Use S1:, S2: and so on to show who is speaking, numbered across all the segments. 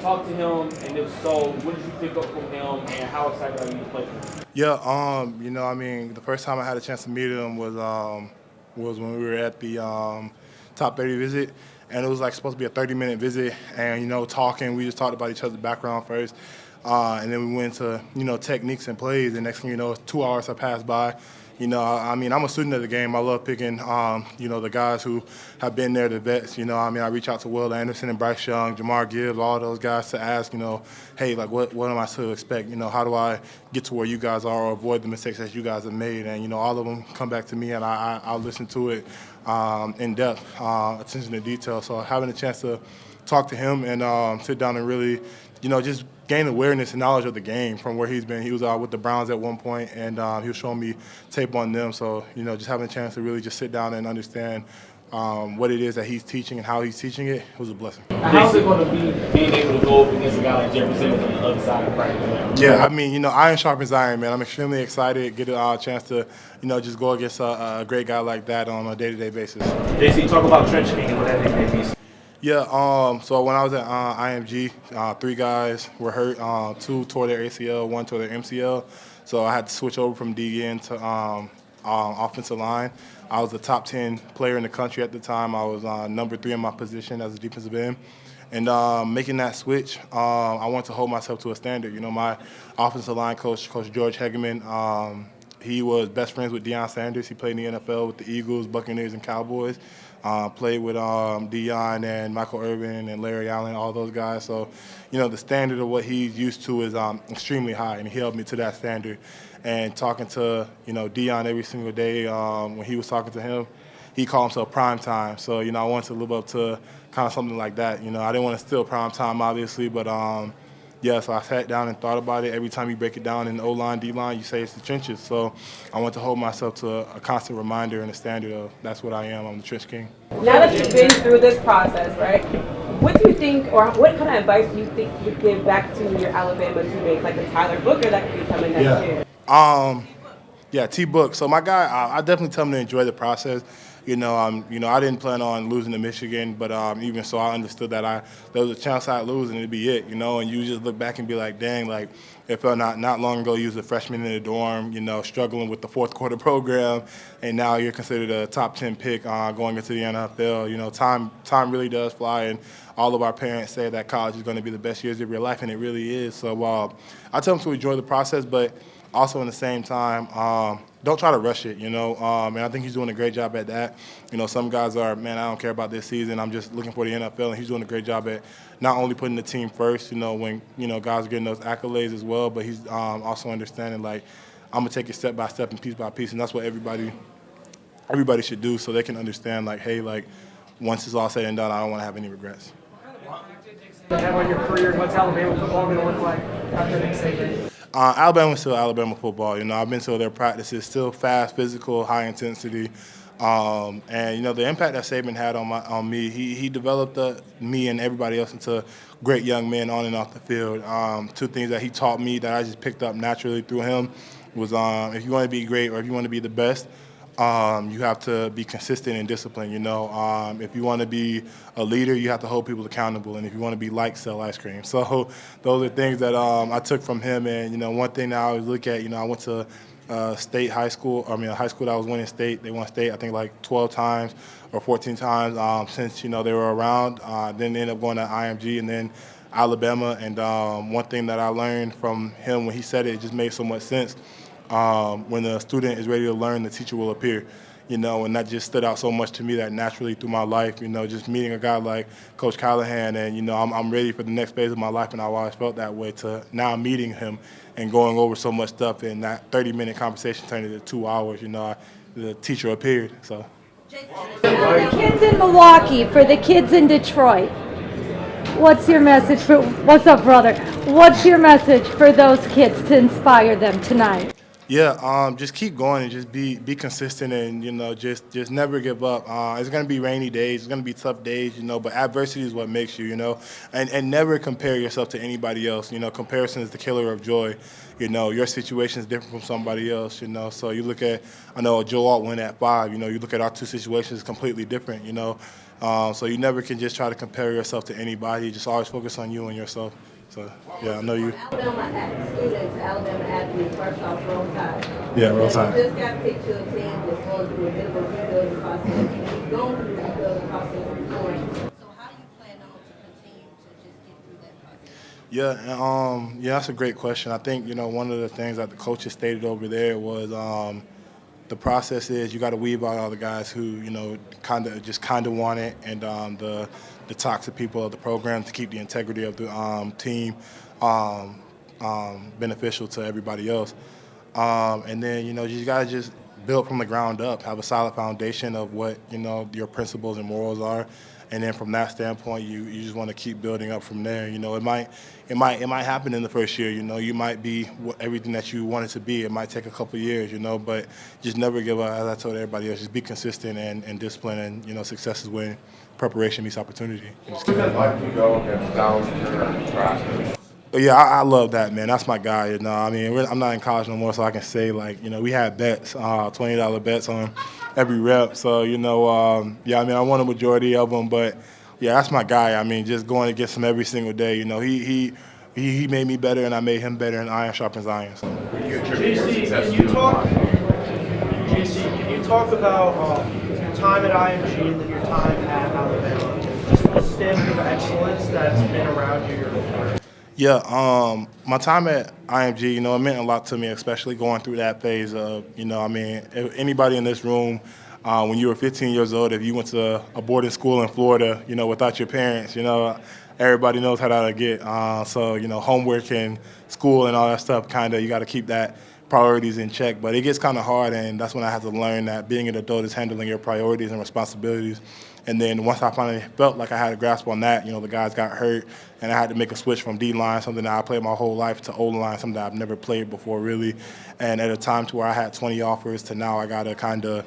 S1: talk to him? And if so, what did you pick up from him? And how excited are you to play for him?
S2: Yeah, I mean, the first time I had a chance to meet him was when we were at the top 30 visit, and it was like supposed to be a 30-minute visit, and talking. We just talked about each other's background first, and then we went into techniques and plays. And next thing you know, 2 hours have passed by. I mean, I'm a student of the game. I love picking, the guys who have been there, the vets. I mean, I reach out to Will Anderson and Bryce Young, Jamar Gibbs, all those guys to ask, hey, like, what am I to expect? How do I get to where you guys are or avoid the mistakes that you guys have made? And, all of them come back to me, and I'll listen to it in depth, attention to detail. So having a chance to talk to him and sit down and really, just gain awareness and knowledge of the game from where he's been. He was with the Browns at one point, and he was showing me tape on them. So, just having a chance to really just sit down and understand what it is that he's teaching and how he's teaching it was a blessing.
S1: How's it going to be being able to go up against a guy like Jefferson on the other side of practice?
S2: Yeah, I mean, iron sharpens iron, man. I'm extremely excited to get a chance to, just go against a great guy like that on a day-to-day basis.
S1: JC, talk about trench king and what that nickname means.
S2: Yeah, so when I was at IMG, 3 guys were hurt. 2 tore their ACL, 1 tore their MCL. So I had to switch over from DN to offensive line. I was the top 10 player in the country at the time. I was number 3 in my position as a defensive end. And making that switch, I wanted to hold myself to a standard. My offensive line coach, Coach George Hegeman, he was best friends with Deion Sanders. He played in the NFL with the Eagles, Buccaneers, and Cowboys. Played with Deion and Michael Irvin and Larry Allen, all those guys. So, the standard of what he's used to is extremely high, and he held me to that standard. And talking to, Deion every single day, when he was talking to him, he called himself prime time. So, I wanted to live up to kind of something like that. I didn't want to steal prime time, obviously, but yeah, so I sat down and thought about it. Every time you break it down in the O-line, D-line, you say it's the trenches. So I want to hold myself to a constant reminder and a standard of that's what I am. I'm the trench king.
S3: Now that you've been through this process, right, what do you think, or what kind of advice do you think you would give back to your Alabama teammates, like the Tyler Booker that could be coming next year?
S2: Yeah, T-Book. So my guy, I definitely tell him to enjoy the process. I didn't plan on losing to Michigan, but even so, I understood that there was a chance I'd lose and it'd be it. And you just look back and be like, dang, like it felt not long ago you was a freshman in the dorm, struggling with the fourth quarter program, and now you're considered a top 10 pick going into the NFL. Time really does fly, and all of our parents say that college is going to be the best years of your life, and it really is. So I tell them to enjoy the process, but also in the same time, don't try to rush it, and I think he's doing a great job at that. Some guys are, man, I don't care about this season. I'm just looking for the NFL, and he's doing a great job at not only putting the team first, when, guys are getting those accolades as well, but he's also understanding, like, I'm going to take it step by step and piece by piece, and that's what everybody should do so they can understand, like, hey, like, once it's all said and done, I don't want to have any regrets.
S4: Have on your career, what's Alabama football going to look like after Nick Saban?
S2: Alabama's still Alabama football. I've been to their practices, still fast, physical, high intensity. And the impact that Saban had on me, he developed me and everybody else into great young men on and off the field. 2 things that he taught me that I just picked up naturally through him was if you want to be great or if you want to be the best, you have to be consistent and disciplined. If you want to be a leader, you have to hold people accountable, and if you want to be liked, sell ice cream. So those are things that I took from him. And one thing that I always look at, I went to state high school. I mean, a high school that was winning state. They won state, I think, like 12 times or 14 times since they were around. Then they ended up going to IMG and then Alabama. And one thing that I learned from him when he said it just made so much sense. When the student is ready to learn, the teacher will appear, and that just stood out so much to me that naturally through my life, just meeting a guy like Coach Callahan and, I'm ready for the next phase of my life, and I've always felt that way to now meeting him and going over so much stuff, and that 30-minute conversation turned into 2 hours, the teacher appeared, so.
S5: For the kids in Milwaukee, for the kids in Detroit, what's your message what's up, brother? What's your message for those kids to inspire them tonight?
S2: Yeah, just keep going and just be consistent and, just never give up. It's going to be rainy days. It's going to be tough days, but adversity is what makes you, and never compare yourself to anybody else. Comparison is the killer of joy. Your situation is different from somebody else, So you look at, I know Joe Alt went at 5, you look at our 2 situations completely different, So you never can just try to compare yourself to anybody. You just always focus on you and yourself. So, yeah, I know you.
S6: Alabama students, Alabama athletes, first off, roll tide.
S2: Yeah, roll tide.
S6: You just got picked to a team that's going through a bit of a rebuilding process. You've gone through the rebuilding process before. So how do you plan on to continue to just get through that process?
S2: Yeah, that's a great question. I think, one of the things that the coaches stated over there was the process is you got to weed out all the guys who, kind of want it, and the toxic people of the program to keep the integrity of the team beneficial to everybody else. And then, you got to just build from the ground up, have a solid foundation of what, your principles and morals are. And then from that standpoint, you just want to keep building up from there. It might happen in the first year. You might be everything that you want it to be. It might take a couple of years. But just never give up. As I told everybody else, just be consistent and disciplined. And success is when preparation meets opportunity.
S7: Like you go against Dallas during practice.
S2: Yeah, I love that, man. That's my guy. I'm not in college no more, so I can say, we had bets, $20 bets on every rep. So, I won a majority of them. But, yeah, that's my guy. Just going against him every single day. He made me better, and I made him better, and iron sharpens iron. So.
S8: JC, can you talk about your time at IMG and then your time at Alabama? Just the standard of excellence that's been around you your whole career.
S2: Yeah, my time at IMG, it meant a lot to me, especially going through that phase of, if anybody in this room, when you were 15 years old, if you went to a boarding school in Florida, without your parents, everybody knows how that get. So, homework and school and all that stuff, you got to keep that priorities in check. But it gets kind of hard, and that's when I had to learn that being an adult is handling your priorities and responsibilities. And then once I finally felt like I had a grasp on that, the guys got hurt, and I had to make a switch from D-line, something that I played my whole life, to O-line, something that I've never played before, really. And at a time to where I had 20 offers to now I got to kind of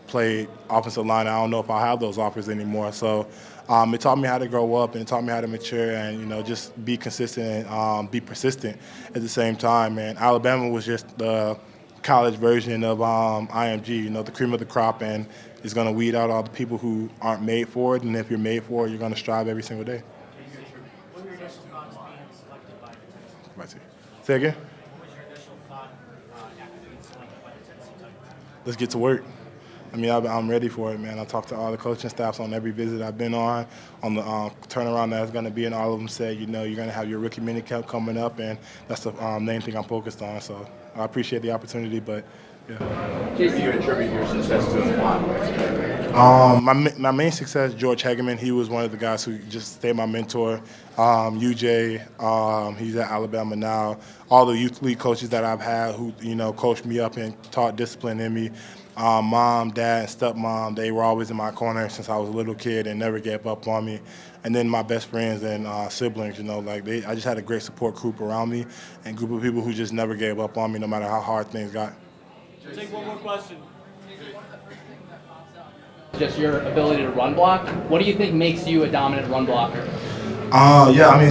S2: play offensive line. I don't know if I'll have those offers anymore. So it taught me how to grow up, and it taught me how to mature and, just be consistent and be persistent at the same time. And Alabama was just the college version of IMG, the cream of the crop, and it's going to weed out all the people who aren't made for it. And if you're made for it, you're going to strive every single day.
S4: What were your initial thoughts being selected by the Tennessee?
S2: Say again?
S4: What was your initial thought after being selected by the Tennessee Titans?
S2: Let's get to work. I'm ready for it, man. I talked to all the coaching staffs on every visit I've been on the turnaround that's going to be, and all of them said, you're going to have your rookie minicamp coming up, and that's the main thing I'm focused on. So I appreciate the opportunity, but yeah.
S7: Do you attribute your success to a lot?
S2: My main success, George Hageman. He was one of the guys who just stayed my mentor. UJ, he's at Alabama now. All the youth league coaches that I've had who, coached me up and taught discipline in me. Mom, dad, and stepmom, they were always in my corner since I was a little kid and never gave up on me. And then my best friends and siblings, I just had a great support group around me and group of people who just never gave up on me no matter how hard things got.
S1: We'll take one more question.
S9: Just your ability to run block. What do you think makes you a dominant run blocker?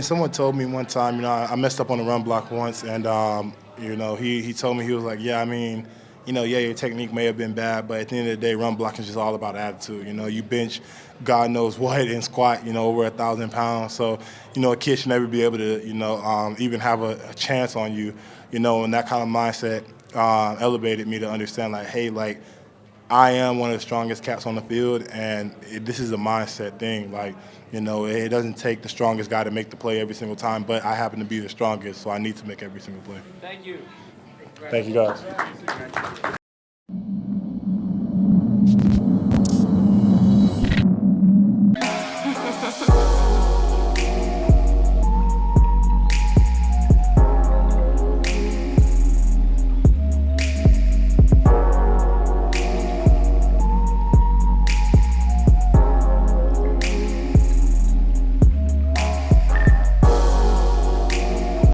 S2: Someone told me one time, I messed up on the run block once, and he told me, he was like, your technique may have been bad, but at the end of the day, run blocking is just all about attitude. You bench God knows what and squat, over 1,000 pounds. So, a kid should never be able to, even have a chance on you, and that kind of mindset elevated me to understand, I am one of the strongest cats on the field, and this is a mindset thing. It doesn't take the strongest guy to make the play every single time, but I happen to be the strongest, so I need to make every single play.
S1: Thank you.
S2: Thank you, guys.